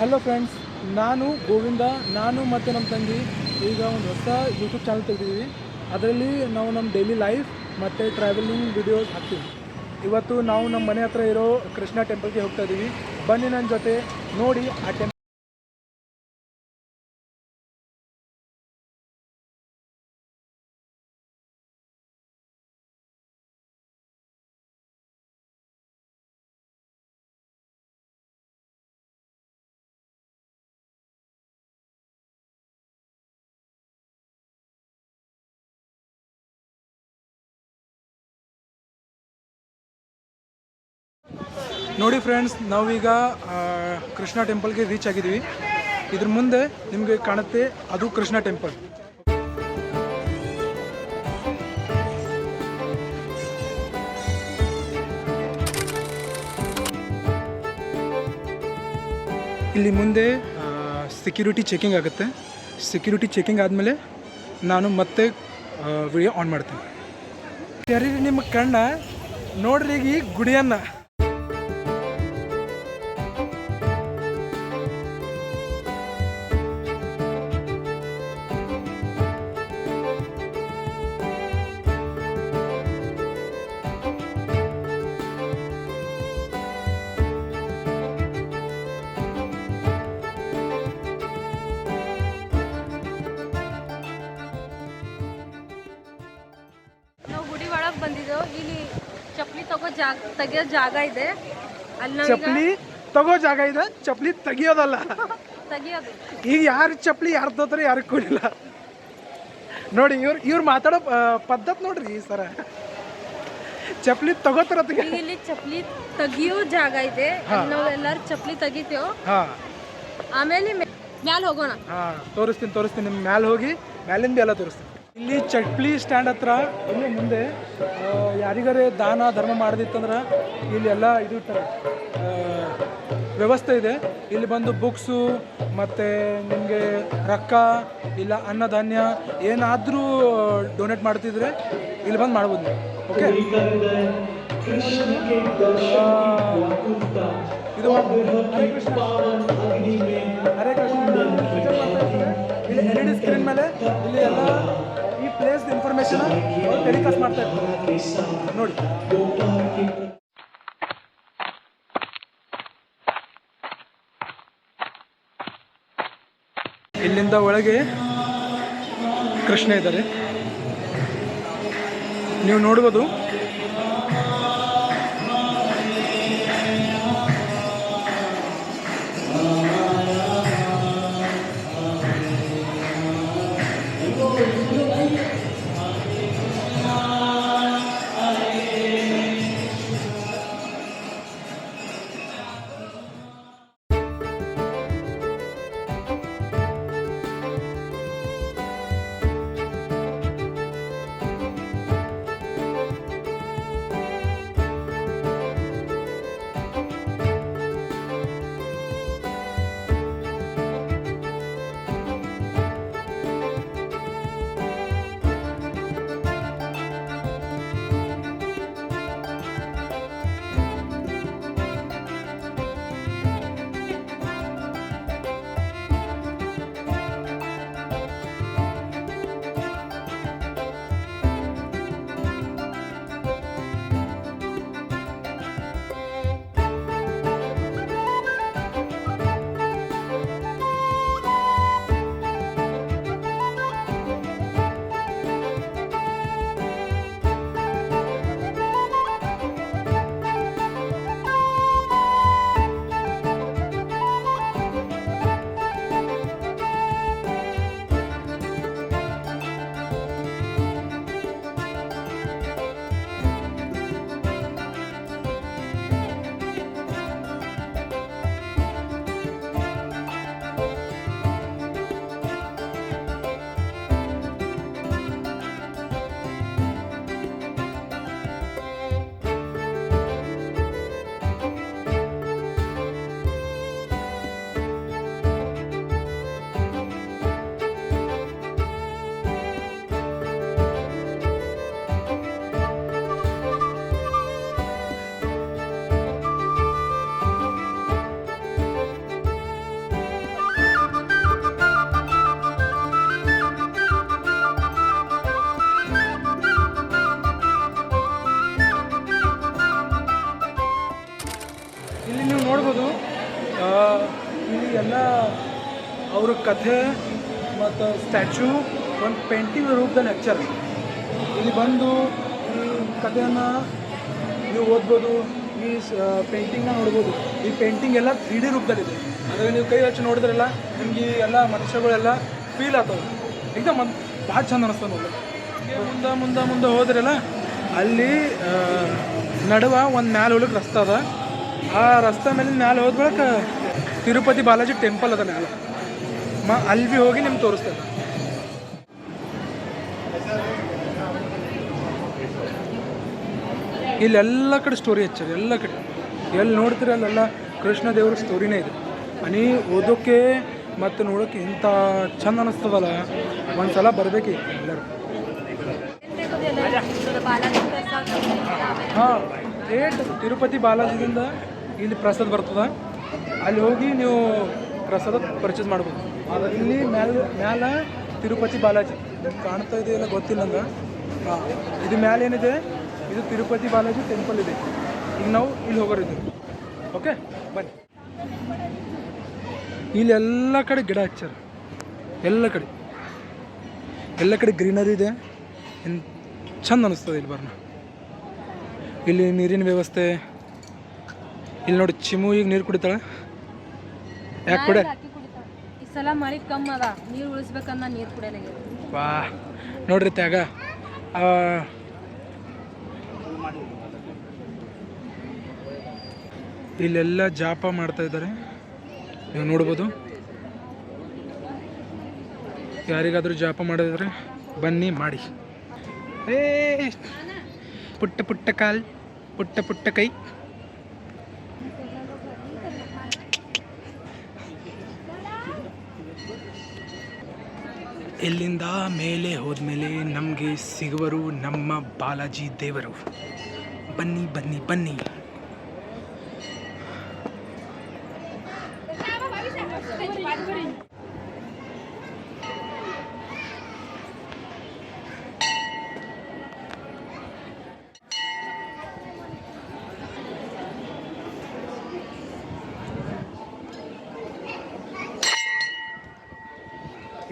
Hello friends, ನಾನು ಗೋವಿಂದ. ನಾನು ಮತ್ತು ನಮ್ಮ ತಂಗಿ ಈಗ ಒಂದು ಹೊಸ ಯೂಟ್ಯೂಬ್ ಚಾನಲ್ ತೆಗೆದಿದ್ದೀವಿ. ಅದರಲ್ಲಿ ನಾವು ನಮ್ಮ ಡೈಲಿ ಲೈಫ್ ಮತ್ತು ಟ್ರಾವೆಲಿಂಗ್ ವಿಡಿಯೋಸ್ ಹಾಕ್ತೀವಿ. ಇವತ್ತು ನಾವು ನಮ್ಮ ಮನೆ ಹತ್ರ ಇರೋ ಕೃಷ್ಣ ಟೆಂಪಲ್ಗೆ ಹೋಗ್ತಾ ಇದ್ದೀವಿ. ಬನ್ನಿ ನನ್ನ ಜೊತೆ ನೋಡಿ ಆ ಟೆಂಪಲ್. ನೋಡಿ ಫ್ರೆಂಡ್ಸ್, ನಾವೀಗ ಕೃಷ್ಣ ಟೆಂಪಲ್ಗೆ ರೀಚ್ ಆಗಿದ್ದೀವಿ. ಇದ್ರ ಮುಂದೆ ನಿಮಗೆ ಕಾಣುತ್ತೆ, ಅದು ಕೃಷ್ಣ ಟೆಂಪಲ್. ಇಲ್ಲಿ ಮುಂದೆ ಸೆಕ್ಯೂರಿಟಿ ಚೆಕಿಂಗ್ ಆಗುತ್ತೆ. ಸೆಕ್ಯೂರಿಟಿ ಚೆಕಿಂಗ್ ಆದಮೇಲೆ ನಾನು ಮತ್ತೆ ವಿಡಿಯೋ ಆನ್ ಮಾಡ್ತೀನಿ. ಸರಿ, ನಿಮ್ಮ ಕಣ್ಣ ನೋಡ್ರಿ ಈ ಗುಡಿಯನ್ನು. ನಾವು ಗುಡಿ ಒಳಗೆ ಬಂದಿದ್ದೆವು. ಇಲ್ಲಿ ಚಪ್ಪಲಿ ತೆಗಿಯೋ ಜಾಗ ಇದೆ. ಅಲ್ಲಿ ಚಪ್ಪಲಿ ತಗೋ ಜಾಗ ಇದೆ, ಚಪ್ಪಲಿ ತೆಗಿಯೋದಲ್ಲ, ತೆಗಿಯೋದು. ಈಗ ಯಾರು ಚಪ್ಪಲಿ ಯಾರು ತೋತಾರೆ ಯಾರು ಕೊಡಿಲ್ಲ ನೋಡಿ. ಇವ್ರು ಮಾತಾಡೋ ಪದ್ಧತಿ ನೋಡ್ರಿ ಈ ಸರ. ಚಪ್ಪಲಿ ತಗೋತಾರ. ಇಲ್ಲಿ ಚಪ್ಪಲಿ ತೆಗಿಯೋ ಜಾಗ ಇದೆ. ನಾವು ಎಲ್ಲರೂ ಚಪ್ಪಲಿ ತೆಗಿತೇವೆ. ಆಮೇಲೆ ಮ್ಯಾಲ ಹೋಗೋಣ. ತೋರಿಸ್ತೀನಿ ನಿಮ್ಗೆ. ಮ್ಯಾಲೆ ಹೋಗಿ ಮ್ಯಾಲಿಂದ ಎಲ್ಲ ತೋರಿಸ್ತೀನಿ. ಇಲ್ಲಿ ಚಪ್ಪಲಿ ಸ್ಟ್ಯಾಂಡ್ ಹತ್ರ ಇಲ್ಲಿ ಮುಂದೆ ಯಾರಿಗಾರೆ ದಾನ ಧರ್ಮ ಮಾಡೋದಿತ್ತಂದ್ರೆ ಇಲ್ಲಿ ಎಲ್ಲ ಇದು ಇರ್ತಾರೆ, ವ್ಯವಸ್ಥೆ ಇದೆ. ಇಲ್ಲಿ ಬಂದು ಬುಕ್ಸು ಮತ್ತು ನಿಮಗೆ ರೊಕ್ಕ ಇಲ್ಲ ಅನ್ನಧಾನ್ಯ ಏನಾದರೂ ಡೊನೇಟ್ ಮಾಡ್ತಿದ್ರೆ ಇಲ್ಲಿ ಬಂದು ಮಾಡ್ಬೋದು ನೀವು. ಓಕೆ, ಇದು ಹರೇ ಕೃಷ್ಣ. ಹರೇ ಕೃಷ್ಣ. ಇಲ್ಲಿ LED ಸ್ಕ್ರೀನ್ ಮೇಲೆ ಇಲ್ಲಿ ಎಲ್ಲ ಈ ಪ್ಲೇಸ್ ಇನ್ಫಾರ್ಮೇಶನ್ ಟೆಲಿಕಾಸ್ಟ್ ಮಾಡ್ತಾ ಇರ್ತಾರೆ ನೋಡಿ. ಇಲ್ಲಿಂದ ಒಳಗೆ ಕೃಷ್ಣ ಇದ್ದಾರೆ, ನೀವು ನೋಡ್ಬೋದು. ಇಲ್ಲಿ ಎಲ್ಲ ಅವ್ರ ಕಥೆ ಮತ್ತು ಸ್ಟ್ಯಾಚ್ಯೂ ಒಂದು ಪೇಂಟಿಂಗ್ ರೂಪದಲ್ಲಿ ಹಚ್ಚಾರ. ಇಲ್ಲಿ ಬಂದು ಈ ಕಥೆಯನ್ನು ನೀವು ಓದ್ಬೋದು, ಈ ಪೇಂಟಿಂಗ್ನ ನೋಡ್ಬೋದು. ಈ ಪೇಂಟಿಂಗ್ ಎಲ್ಲ 3D ರೂಪದಲ್ಲಿದೆ. ಅದ್ರಾಗ ನೀವು ಕೈ ಹಚ್ಚಿ ನೋಡಿದ್ರಲ್ಲ ನಿಮ್ಗೆ ಎಲ್ಲ ಮನುಷ್ಯಗಳೆಲ್ಲ ಫೀಲ್ ಆಗ್ತವೆ. ಏಕದಮ್ ಭಾಳ ಚಂದ ಅನಿಸ್ತದೆ ನೋಡಿ. ಮುಂದೆ ಹೋದ್ರಲ್ಲ ಅಲ್ಲಿ ನಡುವ ಒಂದು ಮ್ಯಾಲೆ ಹೋಗ್ಲಿಕ್ಕೆ ರಸ್ತೆ ಅದ. ಆ ರಸ್ತೆ ಮೇಲಿನ ಮ್ಯಾಲೆ ಹೋದ ಬಳಿಕ ತಿರುಪತಿ ಬಾಲಾಜಿ ಟೆಂಪಲ್ ಅದ ಮ್ಯಾಲೆ. ಅಲ್ಲಿ ಭೀ ಹೋಗಿ ನಿಮ್ಗೆ ತೋರಿಸ್ತೇನೆ. ಇಲ್ಲೆಲ್ಲ ಕಡೆ ಸ್ಟೋರಿ ಹಚ್ಚಾರ, ಎಲ್ಲ ಕಡೆ ಎಲ್ಲಿ ನೋಡ್ತೀರ ಅಲ್ಲೆಲ್ಲ ಕೃಷ್ಣ ದೇವ್ರ ಸ್ಟೋರಿನೇ ಇದೆ. ನೀ ಓದೋಕ್ಕೆ ಮತ್ತು ನೋಡೋಕ್ಕೆ ಇಂಥ ಚಂದ ಅನ್ನಿಸ್ತದಲ್ಲ, ಒಂದು ಸಲ ಬರಬೇಕು ಎಲ್ಲರೂ. ಹಾಂ, ತಿರುಪತಿ ಬಾಲಾಜಿದಿಂದ ಇಲ್ಲಿ ಪ್ರಸಾದ ಬರ್ತದೆ. ಅಲ್ಲಿ ಹೋಗಿ ನೀವು ಪ್ರಸಾದ ಪರ್ಚೇಸ್ ಮಾಡ್ಬೋದು. ಇಲ್ಲಿ ಮ್ಯಾಲೆ ತಿರುಪತಿ ಬಾಲಾಜಿ ಕಾಣ್ತಾ ಇದೆಯಲ್ಲ, ಗೊತ್ತಿಲ್ಲ ನಂಗೆ. ಹಾಂ, ಇದು ಮ್ಯಾಲೆ ಏನಿದೆ, ಇದು ತಿರುಪತಿ ಬಾಲಾಜಿ ಟೆಂಪಲ್ ಇದೆ. ಈಗ ನಾವು ಇಲ್ಲಿ ಹೋಗೋರಿದ್ದೀವಿ. ಓಕೆ, ಬನ್ನಿ. ಇಲ್ಲಿ ಎಲ್ಲ ಕಡೆ ಗಿಡ ಹಚ್ಚಾರ, ಎಲ್ಲ ಕಡೆ ಗ್ರೀನರಿ ಇದೆ. ಚಂದ ಅನ್ನಿಸ್ತದೆ ಇಲ್ಲಿ ಬರ್ನ. ಇಲ್ಲಿ ನೀರಿನ ವ್ಯವಸ್ಥೆ. ಇಲ್ಲಿ ನೋಡಿ ಚಿಮು ಈಗ ನೀರು ಕುಡಿತಾಳೆ. ಯಾಕೆ ಕುಡೆ? ಈ ಸಲ ಮಳೆ ಕಮ್ಮಿ ಅದ, ನೀರು ಉಳಿಸ್ಬೇಕನ್ನ ನೀರು ಕುಡಿಯಲ್ಲ. ವಾ ನೋಡ್ರಿ ತ್ಯಾಗ. ಇಲ್ಲೆಲ್ಲ ಜಾಪ ಮಾಡ್ತಾ ಇದ್ದಾರೆ, ನೀವು ನೋಡ್ಬೋದು. ಯಾರಿಗಾದರೂ ಜಾಪ ಮಾಡಿದ್ರೆ ಬನ್ನಿ ಮಾಡಿ. ಪುಟ್ಟ ಪುಟ್ಟ ಕಾಲ್, ಪುಟ್ಟ ಪುಟ್ಟ ಕೈ. ಇಲ್ಲಿಂದ ಮೇಲೆ ಹೋದ್ಮೇಲೆ ನಮಗೆ ಸಿಗುವರು ನಮ್ಮ ಬಾಲಾಜಿ ದೇವರು. ಬನ್ನಿ ಬನ್ನಿ ಬನ್ನಿ.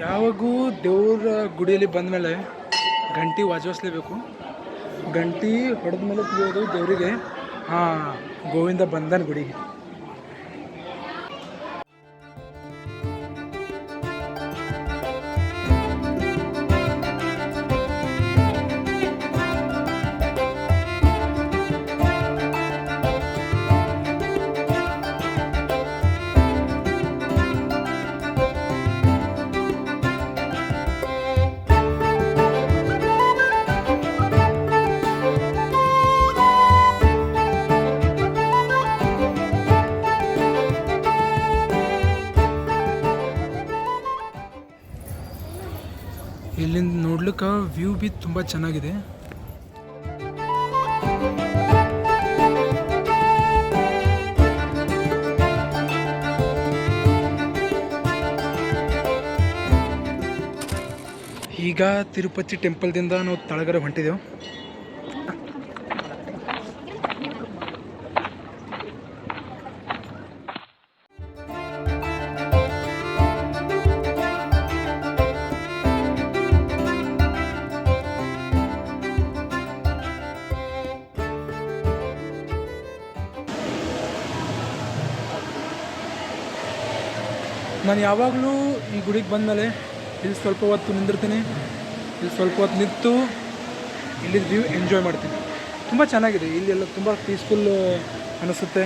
ಯಾವಾಗೂ ದೇವ್ರ ಗುಡಿಯಲ್ಲಿ ಬಂದ ಮೇಲೆ ಗಂಟೆ ವಾಜಿಸಲೇಬೇಕು. ಗಂಟೆ ಹೊಡೆದ ಮೇಲೆ ತಿಳಿಯೋದು ದೇವರಿಗೆ, ಹಾಂ ಗೋವಿಂದ ಬಂದನ್ ಗುಡಿಗೆ. ಇಲ್ಲಿಂದ ನೋಡ್ಲಿಕ್ಕೆ ವ್ಯೂ ಬಿ ತುಂಬ ಚೆನ್ನಾಗಿದೆ. ಈಗ ತಿರುಪತಿ ಟೆಂಪಲ್ದಿಂದ ನಾವು ತಳಗಡೆ ಹೊಂಟಿದ್ದೆವು. ನಾನು ಯಾವಾಗಲೂ ಈ ಗುಡಿಗೆ ಬಂದಮೇಲೆ ಇಲ್ಲಿ ಸ್ವಲ್ಪ ಹೊತ್ತು ನಿಂದಿರ್ತೀನಿ. ಇಲ್ಲಿ ಸ್ವಲ್ಪ ಹೊತ್ತು ನಿಂತು ಇಲ್ಲಿ ವ್ಯೂ ಎಂಜಾಯ್ ಮಾಡ್ತೀನಿ. ತುಂಬ ಚೆನ್ನಾಗಿದೆ ಇಲ್ಲೆಲ್ಲ, ತುಂಬ ಪೀಸ್ಫುಲ್ ಅನಿಸುತ್ತೆ.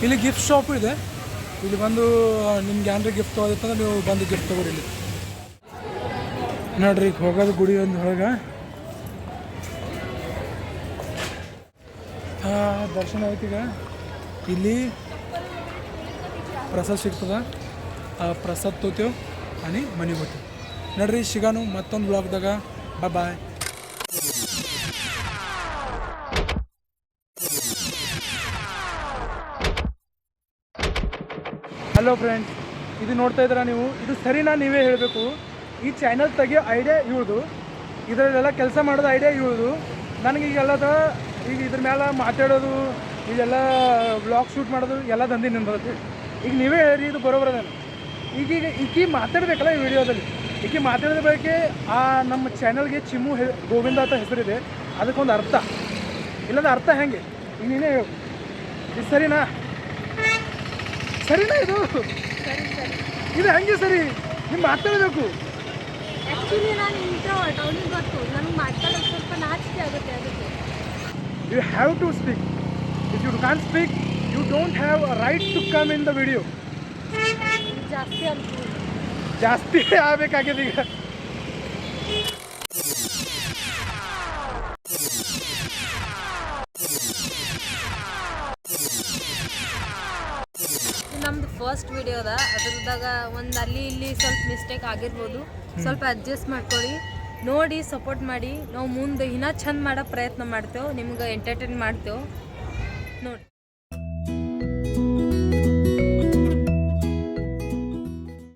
ಇಲ್ಲಿ ಗಿಫ್ಟ್ ಶಾಪು ಇದೆ. ಇಲ್ಲಿ ಬಂದು ನಿಮ್ಗೆ ಏನಾರ ಗಿಫ್ಟ್ ತೊಗೋದಿತ್ತಂದ್ರೆ ನೀವು ಬಂದು ಗಿಫ್ಟ್ ತೊಗೊಳ್ಳಿ. ಇಲ್ಲಿ ನೋಡ್ರಿ, ಈಗ ಹೋಗೋದು ಗುಡಿ ಒಂದು ಹೊರಗೆ. ದರ್ಶನ ಆಯ್ತು. ಈಗ ಇಲ್ಲಿ ಪ್ರಸಾದ ಸಿಗ್ತದೆ. प्रसाद तोतेव आणि मनी होते नड्री शिगानु मತ್ತೊಂದು ಬ್ಲಾಗ್ದಾಗ ಬಾಯ್ ಹಲೋ ಫ್ರೆಂಡ್ಸ್ ಇದು ನೋಡ್ತಾ ಇದ್ದೀರಾ ನೀವು ಇದು ಸರಿನಾ ನೀವೇ ಹೇಳಬೇಕು ಈ ಚಾನಲ್ ತೆಗಿಯೋ ಐಡಿಯಾ ಇವ್ದು ಇದರಲ್ಲೆಲ್ಲ ಕೆಲಸ ಮಾಡೋದು ಐಡಿಯಾ ಇವ್ದು ನನಗೆ ಈಗೆಲ್ಲದ ಈಗ ಇದ್ರ ಮೇಲೆ ಮಾತಾಡೋದು ಇದೆಲ್ಲ ವ್ಲಾಗ್ ಶೂಟ್ ಮಾಡೋದು ಎಲ್ಲ ದಂಧೆ ನಿಂದೈತಿ ಈಗ ನೀವೇ ಹೇಳಿ ಇದು ಬರೋಬರದೇನು ಈಗೀಗ ಈಕಿ ಮಾತಾಡಬೇಕಲ್ಲ ಈ ವಿಡಿಯೋದಲ್ಲಿ ಈಕಿ ಮಾತಾಡಿದ ಬಗ್ಗೆ ಆ ನಮ್ಮ ಚಾನಲ್ಗೆ ಚಿಮ್ಮು ಗೋವಿಂದ ಅಂತ ಹೆಸರಿದೆ ಅದಕ್ಕೊಂದು ಅರ್ಥ ಇಲ್ಲದ ಅರ್ಥ ಹೆಂಗೆ ಈಗ ನೀನೇ ಹೇಳು ಇದು ಸರಿನಾ ಸರಿನಾ ಇದು ಇದು ಹೆಂಗೆ ಸರಿ ನೀವು ಮಾತಾಡಬೇಕು ಆ್ಯಕ್ಚುಲಿ ನಾನು ಇಂಟ್ರೋವರ್ಟ್ ಅವನಿಗೆ ಗೊತ್ತು ನನಗೆ ಮಾತಾಡೋದು ಸ್ವಲ್ಪ ನಾಚಿಕೆ ಆಗುತ್ತೆ ಅದಕ್ಕೆ you have to speak if you can speak you don't have a right to come in the video ಜಾಸ್ತಿ ಅಂತ ಜಾಸ್ತಿ ಆಗಬೇಕಾಗಿದೆ ಈಗ ನಮ್ದು ಫಸ್ಟ್ ವಿಡಿಯೋದ ಅದ್ರದಾಗ ಒಂದು ಅಲ್ಲಿ ಇಲ್ಲಿ ಸ್ವಲ್ಪ ಮಿಸ್ಟೇಕ್ ಆಗಿರ್ಬೋದು ಸ್ವಲ್ಪ ಅಡ್ಜಸ್ಟ್ ಮಾಡ್ಕೊಳ್ಳಿ ನೋಡಿ ಸಪೋರ್ಟ್ ಮಾಡಿ ನಾವು ಮುಂದೆ ಇನ್ನೂ ಚಂದ ಮಾಡೋ ಪ್ರಯತ್ನ ಮಾಡ್ತೇವೆ ನಿಮ್ಗೆ ಎಂಟರ್ಟೈನ್ ಮಾಡ್ತೇವೆ ನೋಡಿ